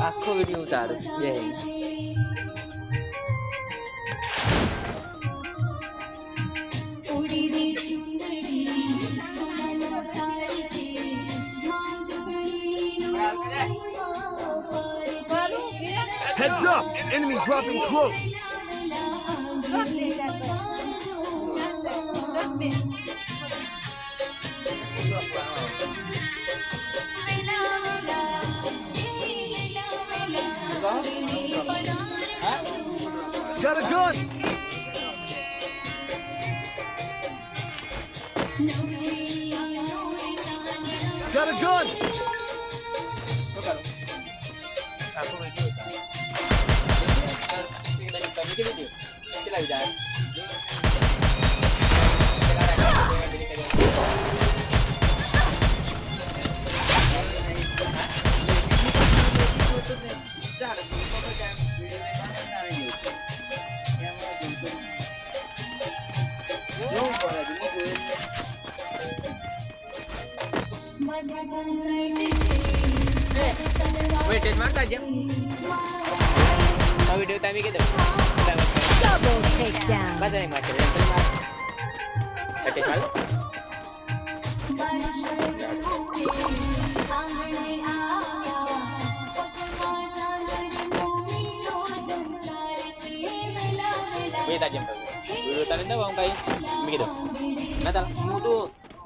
આખો વિડીયો ઉતારો બે Heads up! Enemy dropping close! Got a gun! Got a gun! Wait, it's not that jam. How video time ke Double takedown. Basta naik macam ni. Kata kalau. Wait, tak jam tu. Dulu tadi tu orang kain. Begitu. Natal. Mu tu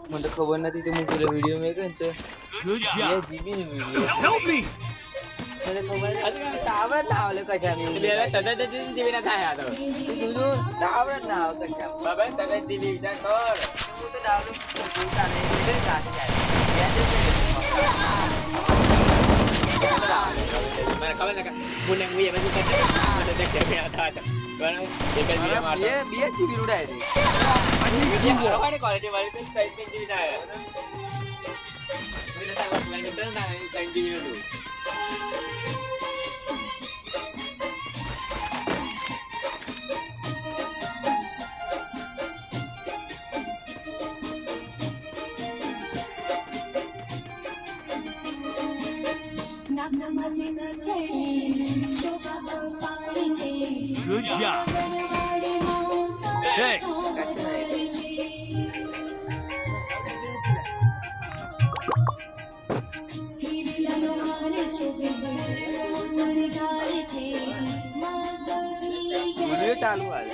untuk khabar nanti tu mu sudah video mereka tu. Good Dia job! GB ni video. Help me! Ada khabar. Tahu tahu le kacang ni. Dia tadi tadi TV nak tayar tu. Dulu tahu tahu kacang. Bapa tadi TV dah kor. Mu tu tahu tu tak ni dia tak jadi. Dia tu. Mana kawan nak punya muya macam tu. Mana dah kena ada tu. Kalau dia kan dia macam. Dia TV udah ini. Dia orang ni quality balik tu spending TV dah. Bila tak buat main tu nak spending dulu. Good job! Thanks! Video चालू आहे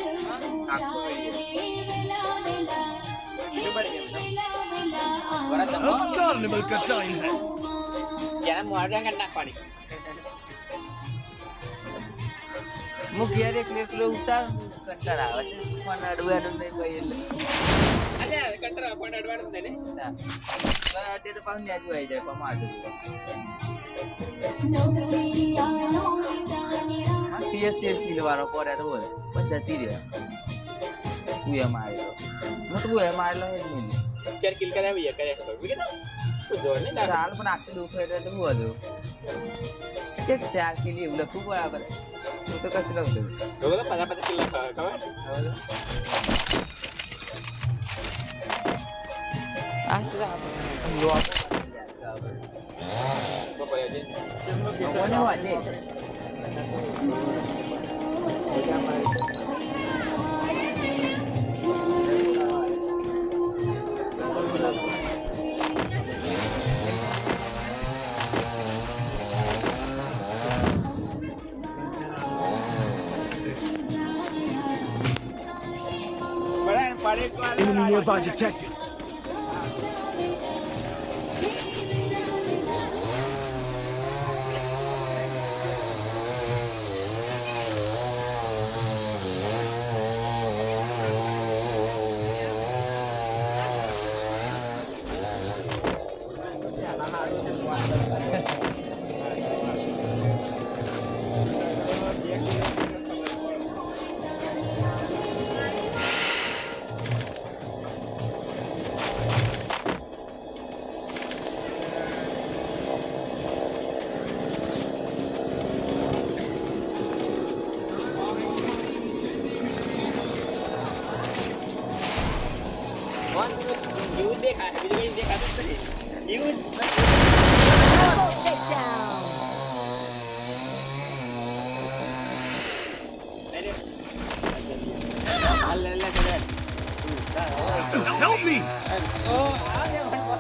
अब carnival का time है jangan mau ada kan nak panik mungkin ada klip utang kantor awak mana dua ada ni bayar ada kantor apa ada dua ada ni nah dia tu pang dia jual aja pemadu Tiap kilo baru pada tu boleh pada dia tu yang mahal tu yang mahal lah ini 4 kilo का भैया करे तो begin तो जोड़ने दा साल पण आके दो फेरे तो हुआ दो ते 4 किलो उला खूप बराबर तो तो कसं लागतो दोघं 50 किलो का काय असला लोक तो पाहिजे कोणी वाटले Enemy nearby detected. Double takedown. Help me! Thanks.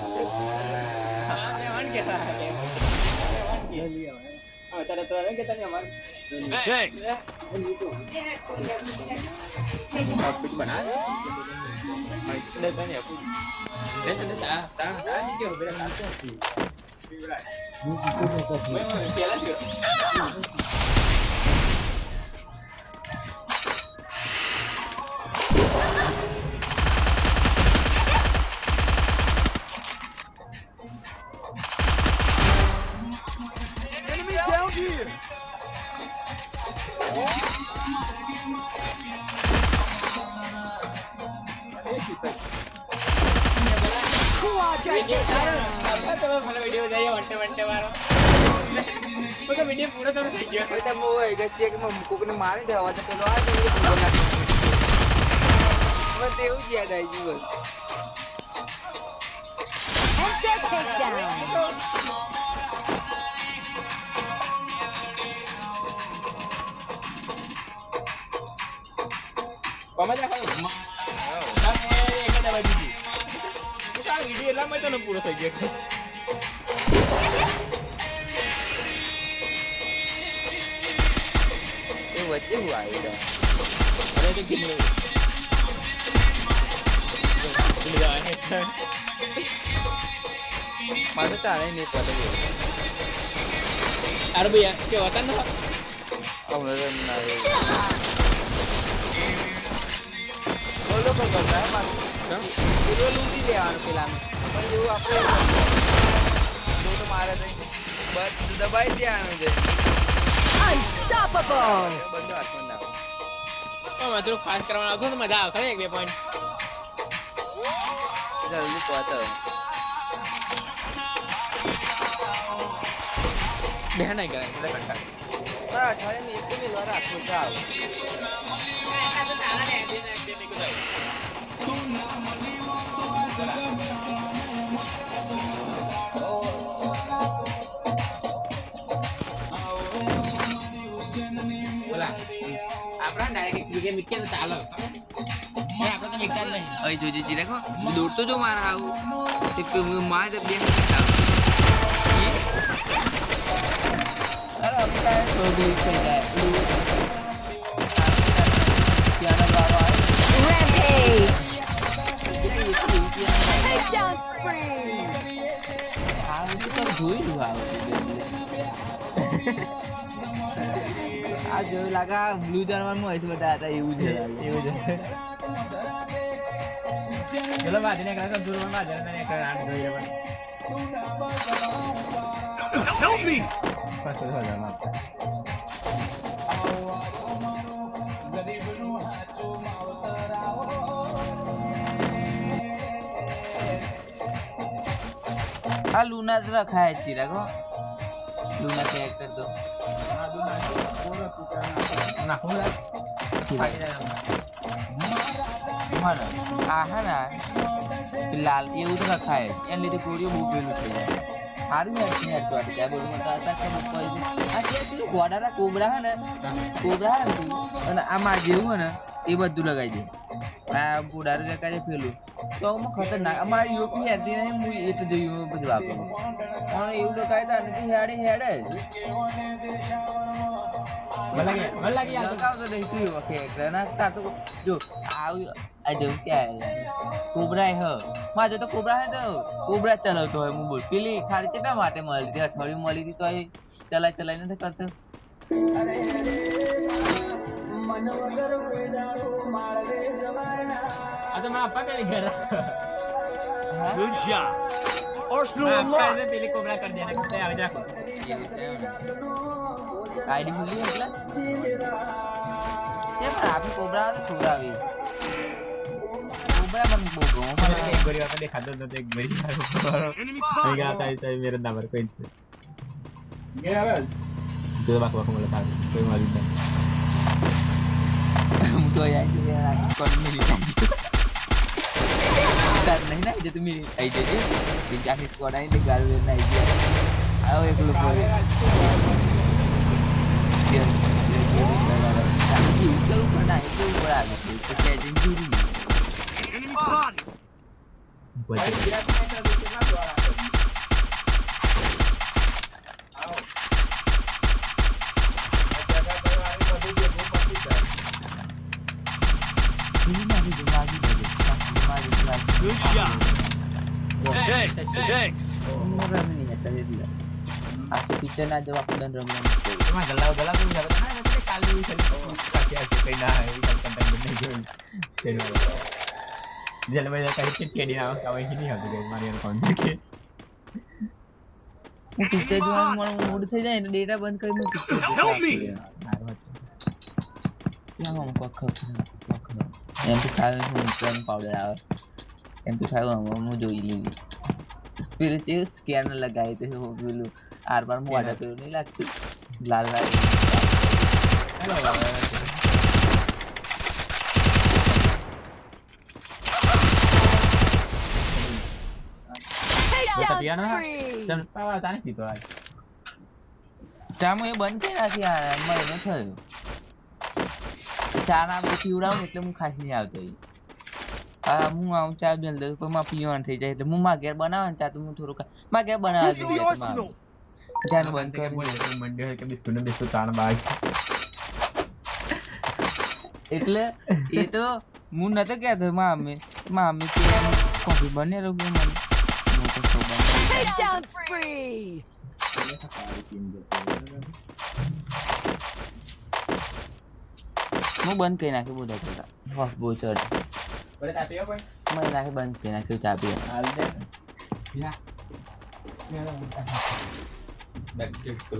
Enemy down here! Quadra takedown. કોકને મારી દેવા તો પેલો આ બસ એવું જ યાદ આવી ગયું બસ. Enter takedown. એ વચ્ચે હું આવી રહ્યો મારે ચાલે નહીં પડે अरे भैया क्या होता ना બોલો કોઈ કરતા મારે પૂરો લૂંટી લેવાનું પેલા પણ એવું આપણે તો મારે બસ દબાઈ દેવાનું છે Unstoppable. બધું હાથમાં ના આવે. मैं तो फास्ट करवाना तो मजा आता है एक 2 पॉइंट જલ્દી પહોંચો ध्यान नहीं करें इधर कंटा અઠવાડિયામાં એક મિલ વાર આપવું તો આવું ऐसा तो सारा है दिन को जाए बोला આપણા ડાયરેક્ટ વિકેટ મિકે તો ચાલે આપણે તો વિકેટ નહીં અહીં જોજી જી રાખો દોડતો જો મારા આવું તે મારે તો બે અરે અમતા તો ગઈ થઈ જાય ત્યાંનો બાબા Rampage. Takedown spree. આવું તો જોઈ લું આવું આ જોયું લાગે બ્લુ જર્મનમાં હોય છે બધા હતા એવું છે ચલો વાદને કરા તો દૂરમાં વાદને ને કરા આઠ જોઈએ Help me! પાછો હજાર માં આ લુના જ રખાય છે રાખો લુના કેરેક્ટર તો ના હું મને આ હે ને લાલ એવું તો રખાય એને લીધે કોળીઓ બહુ પેલું થઈ જાય સારું યાર તો ક્યાં બોલું તો આ ખબર પડી આ કે પેલું ગોડાના કોબરા હે ને અને આ માર જેવું હે ને એ બધું લગાવી દે આ બુડારું લગાવી દે પેલું તો આમાં ખતરનાક અમારી યોપી હેરતી નહીં હું એ તો જોયું બધું વાપરું અને એવું લગાવી દે ને હેડે મને લાગી લગાવતો નહીં તું વખત ના કાં તો જો આવું આ જેવું ક્યાં કોબરા હ મારે તો કોબરા હે તો કોબરા ચલાવતો હોય હું બોલ પેલી ખાલી કેટલા માટે મળી હતી અઠવાડિયું મળી હતી તો એ ચલાઈ નથી કરતો આ તો મારા પપ્પા કઈ ઘર Good job. Arsenal મારા unlocked. પપ્પા પેલી કોબરા કરી દે ને કતે આવી જા આઈડી ભૂલી એટલે કેમ આપી કોબરા તો છોડાવી કોબરા મને બહુ ગમો મને એક ગોરી વાતો દેખાતો તો એક ગોરી Enemy આવી spotted. ગયા તાઈ મેરો નંબર કોઈ છે તો બાક મને था कोई मालूम नहीं હું તો યાર કોણ મિલી તાર નહીં ના જે તું મિલી આવી જજે બીજા આખી સ્કોડ આવીને ગારું લઈને આવી ગયા આવો એકલો બોલે એવું કેવું પણ ના એવું બરાબર છે તો કે જેમ જુરી Enemy spotted. Good job. Thanks. Thanks. Murah ni kata dia. Asyik picture nak jawab dan ramai. Cuma galau-galau tu dapat nah tapi kali kali asyik kena ikan kentang benar je. Jadi dia lebih dari kita dia nak kawan ini habis guys Mario konsol ke. હું picture જોવાનું મારું mood થઈ જાય ને data બંધ કરી હું picture Help me. ત્યાં હું MP5 હું પ્લેન પાવડર આવે MP5 હું જોઈ લીધી પેલું છે સ્કેનર લગાવી તે હું પેલું આર પાર મોટા પેલું નહીં લાગતું લાલ લાલ Tapian lah. Jam apa tadi gitu lah. ચામું એ બંધ કરી નાખી યાર અમારે ન થયું ચા ના પીવડાવું એટલે હું ખાસ નહીં આવતો હું આવું ચા જલ્દી તો માં પીવાનું થઈ જાય એટલે હું માં ઘેર બનાવવાનું ચા તો હું થોડુંક માં ઘેર બનાવવા Move દઉં the arsenal. જાનું બંધ Kan કરી boleh મંડે કે બિસ્કુટ તાણ બાગ. એટલે એ તો હું નતો કહેતો મામી કે એમ કોફી બને રહ્યું કે મને હું તો સોડા Takedown spree! હું બંધ કરી નાખ્યું બધા કરતા હોફ બહુ ચડ Boleh tapi apa? મેં નાખી બંધ કરી નાખ્યું ચા પીવા Ada. Ya. Ya lah. Dan gitu.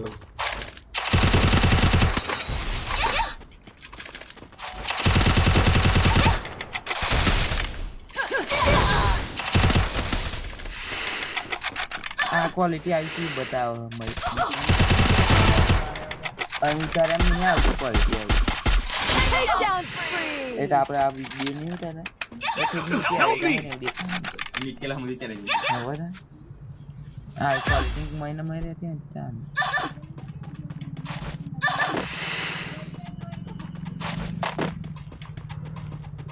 આ ક્વોલિટી આવી છે બતાવો વિચાર એમ નહીં આવતું ક્વોલિટી આવી Takedown spree! એટલે આપણે આ વિડીયો નહીં હોતા ને પછી નીચે આવી જાય ને દેખાય Mikirlah mau dicari. હવે ને આ ક્વોલિટી મહિને રહેતી હોય ત્યાં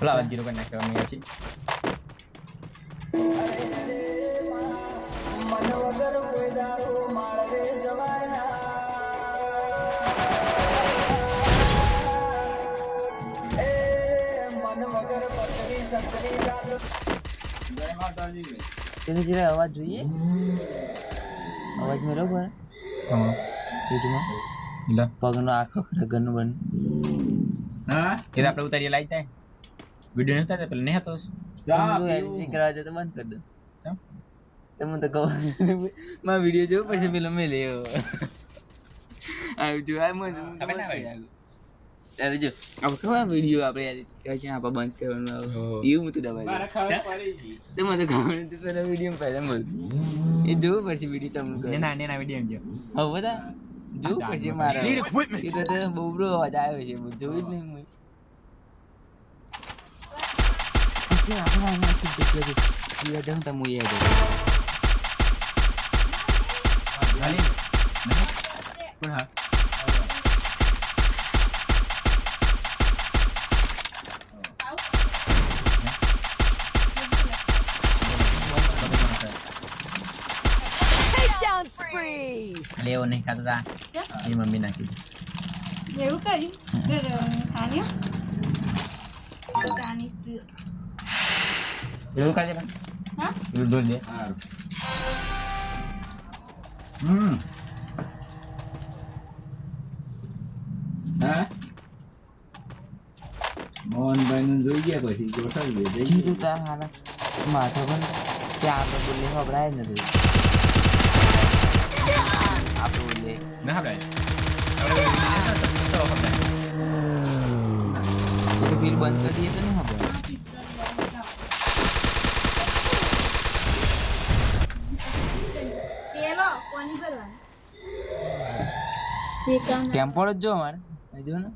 Lawan gitu kan nak kami sih. તેને જરા અવાજ જોઈએ અવાજ મેળવો પર Oh. યુટ્યુબમાં Gila. પગનો આખો ખરેખરનું બન Nah, kita આપણે ઉતારીએ લાઈટ થાય. વિડિયો નહીં ઉતારતા પેલા નહીં હતો. એડિટિંગ કરવા જાય તો બંધ કરી દો કેમ? તો હું તો કહું મારા વિડીયો જોઉં પછી પેલો મેં લેવો આવી જો આ મને ખબર ના હોય. ત્યારે જો આપણે ખબર વિડીયો આપણે યાર ક્યાં આપણે બંધ કરવાનું આવે એવું હું તો દબાઈ દઉં તો મને ખબર નથી પેલા વિડીયો પહેલા મળતું એ જોવું પછી વિડીયો ચાલુ કરે નેના વિડિયો જો. હવે બધા જોવું પછી મારા Need equipment. એ તો બહુ અવાજ આવ્યો છે હું જોયું જ નહીં મેં પછી આપણે જવું તો હું યાદ Kali. Nah. Takedown spree! Leo nih kata ini mami nak itu. એવું કર્યું ખાણ્યું જાણી પ્રિય Dulu kan kan? Hah? Dulu dia. Hah? Mohon bangun જોઈએ પછી જોઠાવી દે જીરું તા હારા માથા પણ ત્યાં આપણે બોલે ખબરાય જ નથી આપણે બોલે ના હવે એટલે ફીલ બંધ કરી દઈએ તો નહીં ખબર પેલો કોની ભરવાનું કેમ્પોર જ જો અમારે અહીં જો ને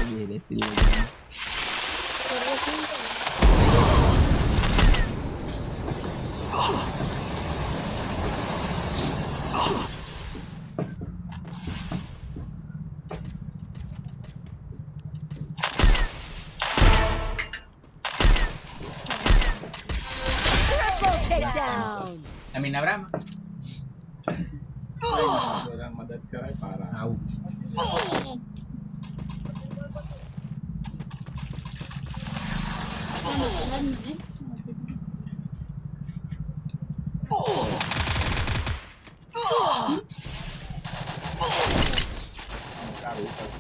બે રેસી Takedown. તમે નવરામાં મદદ કરાય પારા આવું સારું